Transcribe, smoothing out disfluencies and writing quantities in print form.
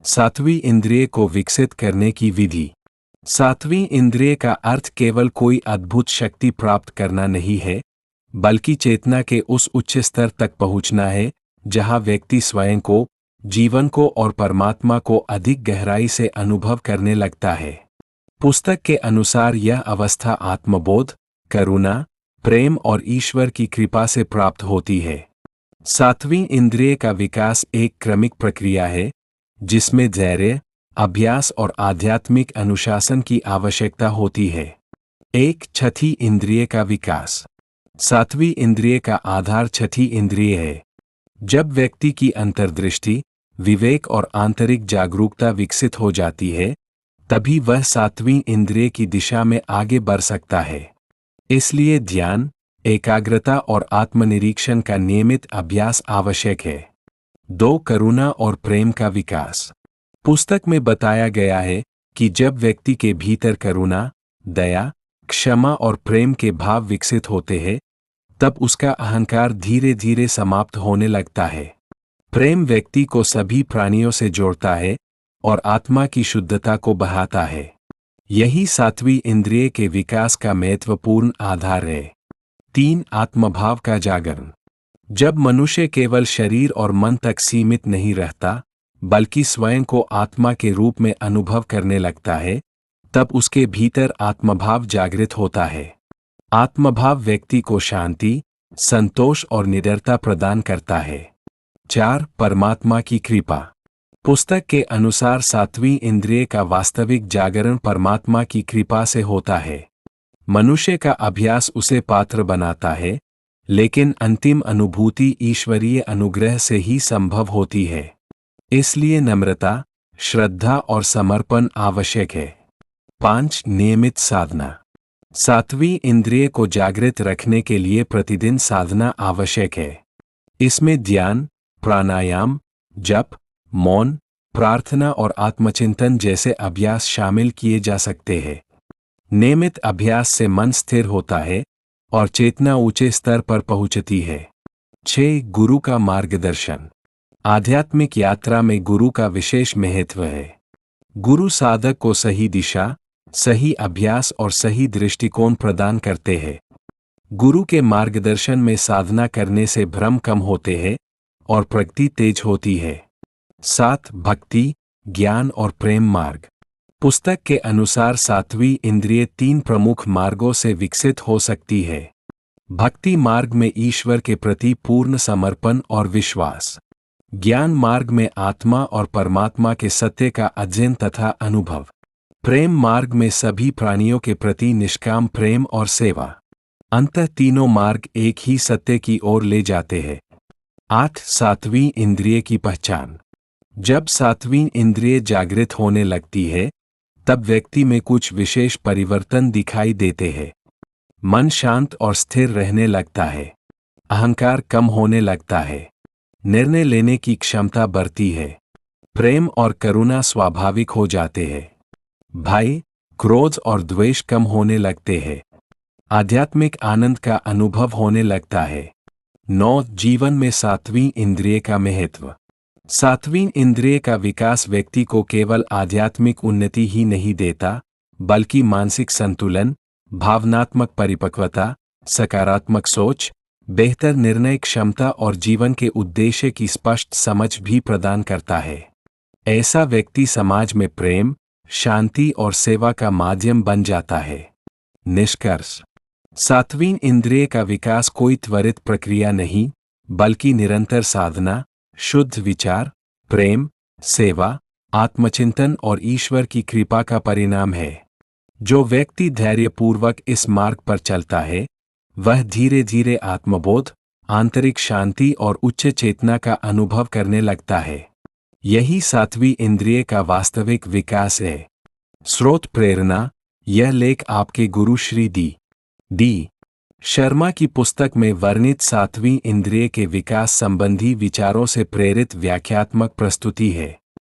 सातवीं इंद्रिय को विकसित करने की विधि। सातवीं इंद्रिय का अर्थ केवल कोई अद्भुत शक्ति प्राप्त करना नहीं है, बल्कि चेतना के उस उच्च स्तर तक पहुंचना है जहां व्यक्ति स्वयं को, जीवन को और परमात्मा को अधिक गहराई से अनुभव करने लगता है। पुस्तक के अनुसार यह अवस्था आत्मबोध, करुणा, प्रेम और ईश्वर की कृपा से प्राप्त होती है। सातवीं इंद्रिय का विकास एक क्रमिक प्रक्रिया है जिसमें धैर्य, अभ्यास और आध्यात्मिक अनुशासन की आवश्यकता होती है। एक छठी इंद्रिय का विकास। सातवीं इंद्रिय का आधार छठी इंद्रिय है। जब व्यक्ति की अंतर्दृष्टि, विवेक और आंतरिक जागरूकता विकसित हो जाती है, तभी वह सातवीं इंद्रिय की दिशा में आगे बढ़ सकता है। इसलिए ध्यान, एकाग्रता और आत्मनिरीक्षण का नियमित अभ्यास आवश्यक है। 2. करुणा और प्रेम का विकास। पुस्तक में बताया गया है कि जब व्यक्ति के भीतर करुणा, दया, क्षमा और प्रेम के भाव विकसित होते हैं, तब उसका अहंकार धीरे धीरे समाप्त होने लगता है। प्रेम व्यक्ति को सभी प्राणियों से जोड़ता है और आत्मा की शुद्धता को बढ़ाता है। यही सातवीं इंद्रिय के विकास का महत्वपूर्ण आधार है। 3. आत्मभाव का जागरण। जब मनुष्य केवल शरीर और मन तक सीमित नहीं रहता, बल्कि स्वयं को आत्मा के रूप में अनुभव करने लगता है, तब उसके भीतर आत्मभाव जागृत होता है। आत्मभाव व्यक्ति को शांति, संतोष और निडरता प्रदान करता है। 4. परमात्मा की कृपा। पुस्तक के अनुसार सातवीं इंद्रिय का वास्तविक जागरण परमात्मा की कृपा से होता है। मनुष्य का अभ्यास उसे पात्र बनाता है, लेकिन अंतिम अनुभूति ईश्वरीय अनुग्रह से ही संभव होती है। इसलिए नम्रता, श्रद्धा और समर्पण आवश्यक है। 5. नियमित साधना। सातवीं इंद्रिय को जागृत रखने के लिए प्रतिदिन साधना आवश्यक है। इसमें ध्यान, प्राणायाम, जप, मौन, प्रार्थना और आत्मचिंतन जैसे अभ्यास शामिल किए जा सकते हैं। नियमित अभ्यास से मन स्थिर होता है और चेतना ऊंचे स्तर पर पहुंचती है। 6. गुरु का मार्गदर्शन। आध्यात्मिक यात्रा में गुरु का विशेष महत्व है। गुरु साधक को सही दिशा, सही अभ्यास और सही दृष्टिकोण प्रदान करते हैं। गुरु के मार्गदर्शन में साधना करने से भ्रम कम होते हैं और प्रगति तेज होती है। 7. भक्ति, ज्ञान और प्रेम मार्ग। पुस्तक के अनुसार सातवीं इंद्रिय 3 प्रमुख मार्गों से विकसित हो सकती है। भक्ति मार्ग में ईश्वर के प्रति पूर्ण समर्पण और विश्वास। ज्ञान मार्ग में आत्मा और परमात्मा के सत्य का अध्ययन तथा अनुभव। प्रेम मार्ग में सभी प्राणियों के प्रति निष्काम प्रेम और सेवा। अंततः तीनों मार्ग एक ही सत्य की ओर ले जाते हैं। 8. सातवीं इंद्रिय की पहचान। जब सातवीं इंद्रिय जागृत होने लगती है, तब व्यक्ति में कुछ विशेष परिवर्तन दिखाई देते हैं। मन शांत और स्थिर रहने लगता है। अहंकार कम होने लगता है। निर्णय लेने की क्षमता बढ़ती है। प्रेम और करुणा स्वाभाविक हो जाते हैं। भय, क्रोध और द्वेष कम होने लगते हैं। आध्यात्मिक आनंद का अनुभव होने लगता है। 9. जीवन में सातवीं इंद्रिय का महत्व। सातवीं इंद्रिय का विकास व्यक्ति को केवल आध्यात्मिक उन्नति ही नहीं देता, बल्कि मानसिक संतुलन, भावनात्मक परिपक्वता, सकारात्मक सोच, बेहतर निर्णय क्षमता और जीवन के उद्देश्य की स्पष्ट समझ भी प्रदान करता है। ऐसा व्यक्ति समाज में प्रेम, शांति और सेवा का माध्यम बन जाता है। निष्कर्ष। सातवीं इंद्रिय का विकास कोई त्वरित प्रक्रिया नहीं, बल्कि निरंतर साधना, शुद्ध विचार, प्रेम, सेवा, आत्मचिंतन और ईश्वर की कृपा का परिणाम है। जो व्यक्ति धैर्यपूर्वक इस मार्ग पर चलता है, वह धीरे धीरे आत्मबोध, आंतरिक शांति और उच्च चेतना का अनुभव करने लगता है। यही सातवीं इंद्रिय का वास्तविक विकास है। स्रोत प्रेरणा। यह लेख आपके गुरु श्री डी शर्मा की पुस्तक में वर्णित सातवीं इंद्रिय के विकास संबंधी विचारों से प्रेरित व्याख्यात्मक प्रस्तुति है।